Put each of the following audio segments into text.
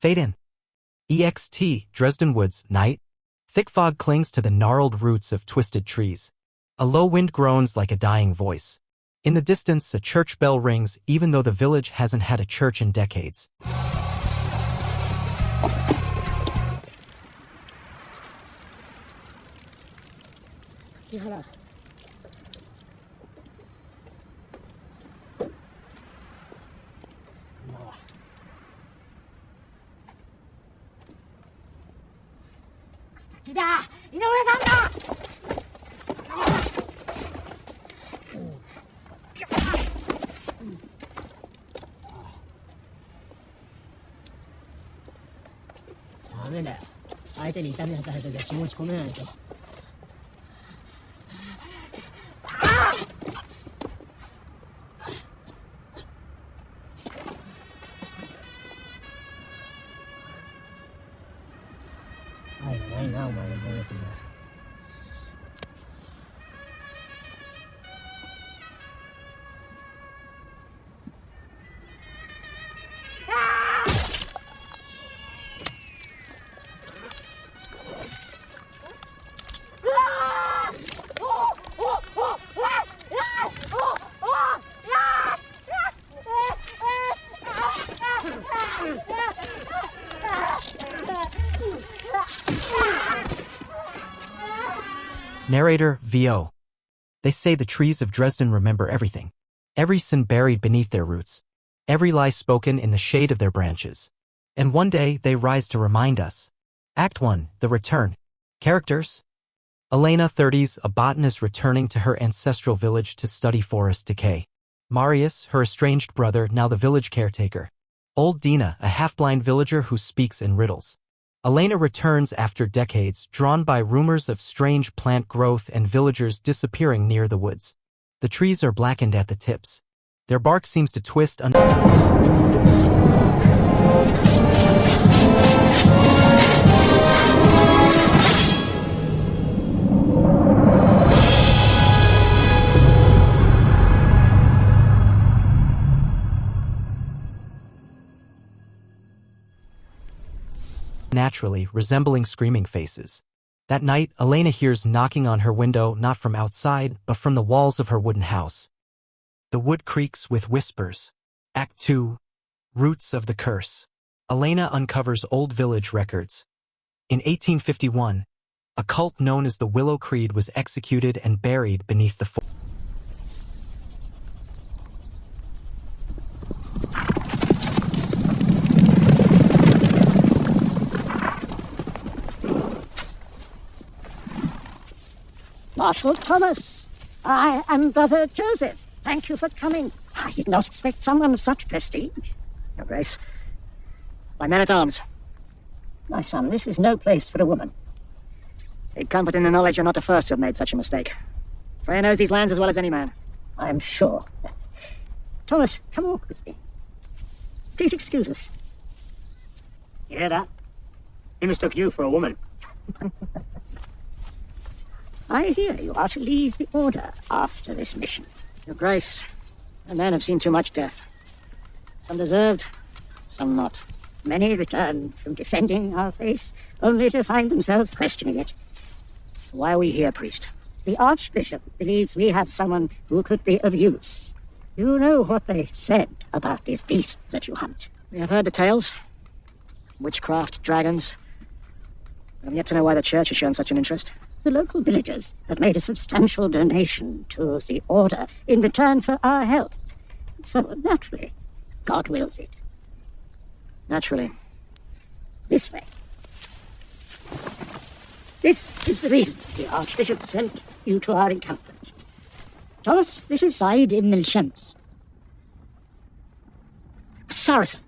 Fade in. EXT, Dresden Woods, night. Thick fog clings to the gnarled roots of twisted trees. A low wind groans like a dying voice. In the distance, a church bell rings, even though the village hasn't had a church in decades. Narrator, VO. They say the trees of Dresden remember everything. Every sin buried beneath their roots. Every lie spoken in the shade of their branches. And one day they rise to remind us. Act 1, The Return. Characters. Elena, 30s, a botanist returning to her ancestral village to study forest decay. Marius, her estranged brother, now the village caretaker. Old Dina, a half-blind villager who speaks in riddles. Elena returns after decades, drawn by rumors of strange plant growth and villagers disappearing near the woods. The trees are blackened at the tips. Their bark seems to twist under. Naturally, resembling screaming faces. That night, Elena hears knocking on her window not from outside, but from the walls of her wooden house. The wood creaks with whispers. Act 2, Roots of the Curse. Elena uncovers old village records. In 1851, a cult known as the Willow Creed was executed and buried beneath the forest. Marshal Thomas, I am Brother Joseph. Thank you for coming. I did not expect someone of such prestige. Your Grace. My men-at-arms. My son, this is no place for a woman. Take comfort in the knowledge you're not the first to have made such a mistake. Freya knows these lands as well as any man. I am sure. Thomas, come walk with me. Please excuse us. You hear that? He mistook you for a woman. I hear you are to leave the Order after this mission. Your Grace, the men have seen too much death. Some deserved, some not. Many return from defending our faith, only to find themselves questioning it. So why are we here, priest? The Archbishop believes we have someone who could be of use. You know what they said about this beast that you hunt. We have heard the tales. Witchcraft, dragons. I've yet to know why the Church has shown such an interest. The local villagers have made a substantial donation to the Order in return for our help. So, naturally, God wills it. Naturally. This way. This is the reason the Archbishop sent you to our encampment. Thomas, this is Said ibn al-Shams. a Saracen.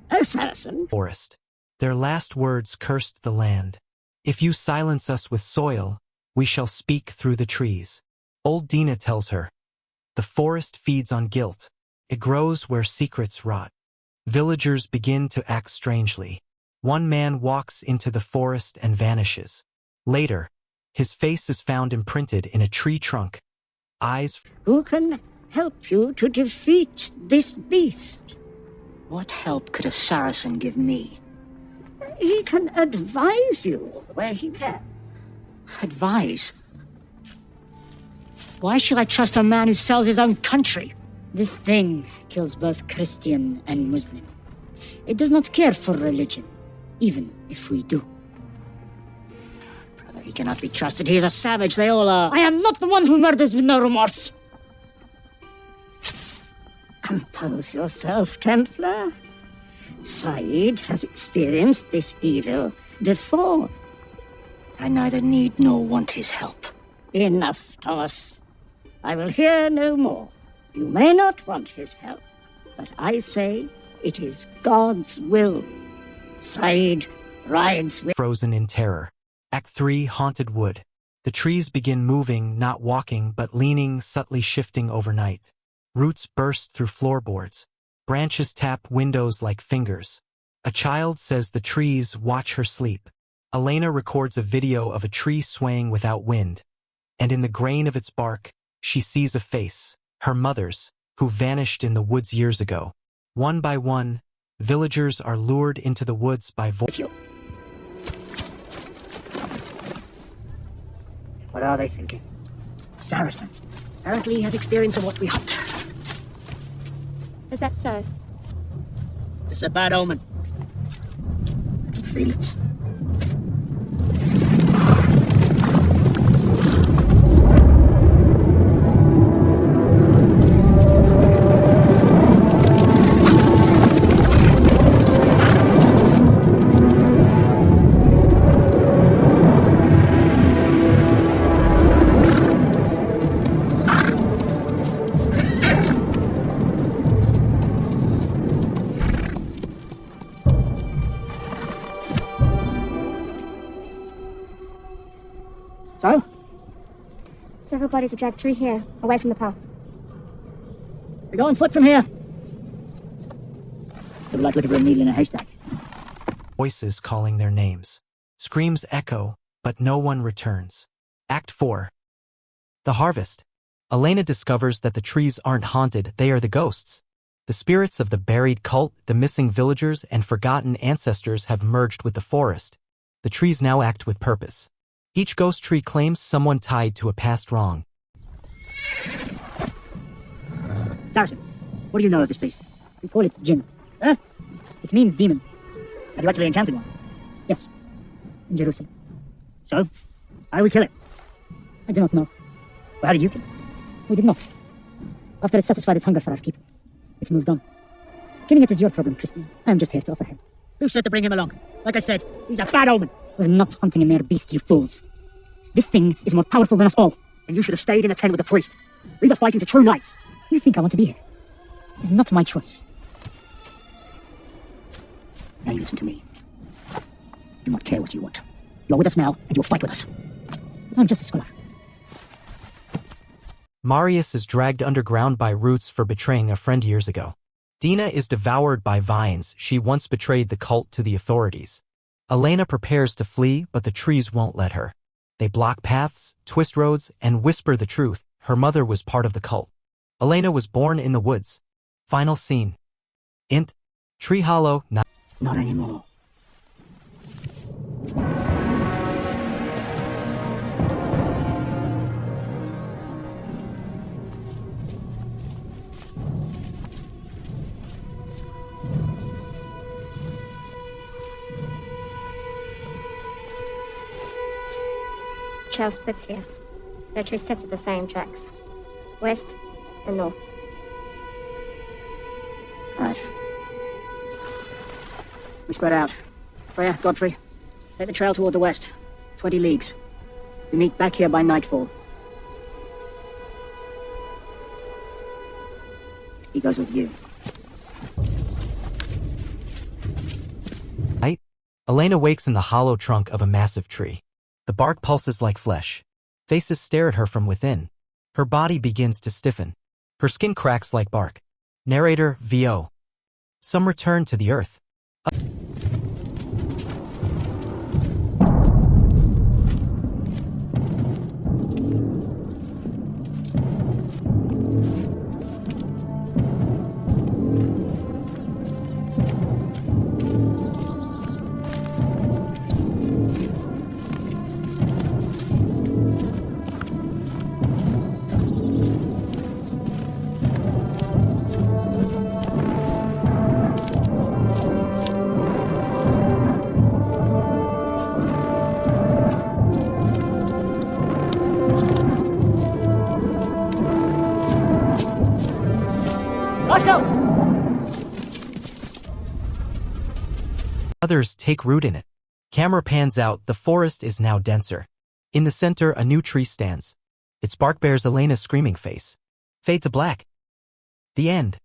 A Saracen? Forest. Their last words cursed the land. If you silence us with soil, we shall speak through the trees. Old Dina tells her. The forest feeds on guilt. It grows where secrets rot. Villagers begin to act strangely. One man walks into the forest and vanishes. Later, his face is found imprinted in a tree trunk. Eyes. Who can help you to defeat this beast? What help could a Saracen give me? He can advise you where he can. Advise? Why should I trust a man who sells his own country? This thing kills both Christian and Muslim. It does not care for religion, even if we do. Brother, he cannot be trusted. He is a savage. They all are. I am not the one who murders with no remorse. Compose yourself, Templar. Said has experienced this evil before. I neither need nor want his help. Enough, Thomas. I will hear no more. You may not want his help, but I say it is God's will. Said rides with... Frozen in terror. Act 3, Haunted Wood. The trees begin moving, not walking, but leaning, subtly shifting overnight. Roots burst through floorboards. Branches tap windows like fingers. A child says the trees watch her sleep. Elena records a video of a tree swaying without wind. And in the grain of its bark, she sees a face, her mother's, who vanished in the woods years ago. One by one, villagers are lured into the woods by voices. What are they thinking? Saracen. Apparently he has experience of what we hunt. Is that so? It's a bad omen. I can feel it. So? Several bodies were dragged through here, away from the path. We go on foot from here. So we're like looking for a needle in a haystack. Voices calling their names. Screams echo, but no one returns. Act 4. The Harvest. Elena discovers that the trees aren't haunted, they are the ghosts. The spirits of the buried cult, the missing villagers, and forgotten ancestors have merged with the forest. The trees now act with purpose. Each ghost tree claims someone tied to a past wrong. Saracen, what do you know of this beast? We call it jinn. Huh? It means demon. Have you actually encountered one? Yes, in Jerusalem. So? How do we kill it? I do not know. Well, how did you kill it? We did not. After it satisfied its hunger for our people, it moved on. Killing it is your problem, Christian. I am just here to offer help. Who said to bring him along? Like I said, he's a bad omen. We're not hunting a mere beast, you fools. This thing is more powerful than us all. And you should have stayed in the tent with the priest. Leave the fighting to true knights. You think I want to be here? It is not my choice. Now you listen to me. Do not care what you want. You are with us now, and you will fight with us. But I'm just a scholar. Marius is dragged underground by roots for betraying a friend years ago. Dina is devoured by vines. She once betrayed the cult to the authorities. Elena prepares to flee, but the trees won't let her. They block paths, twist roads, and whisper the truth. Her mother was part of the cult. Elena was born in the woods. Final scene. Int. Tree Hollow. Not anymore. Trail splits here. There are two sets of the same tracks. West and north. Right. We spread out. Freya, Godfrey, take the trail toward the west. 20 leagues. We meet back here by nightfall. He goes with you. Night. Elena wakes in the hollow trunk of a massive tree. The bark pulses like flesh. Faces stare at her from within. Her body begins to stiffen. Her skin cracks like bark. Narrator, VO. Some return to the earth. go! Others take root in it. Camera pans out, the forest is now denser. In the center, a new tree stands. Its bark bears Elena's screaming face. Fade to black. The end.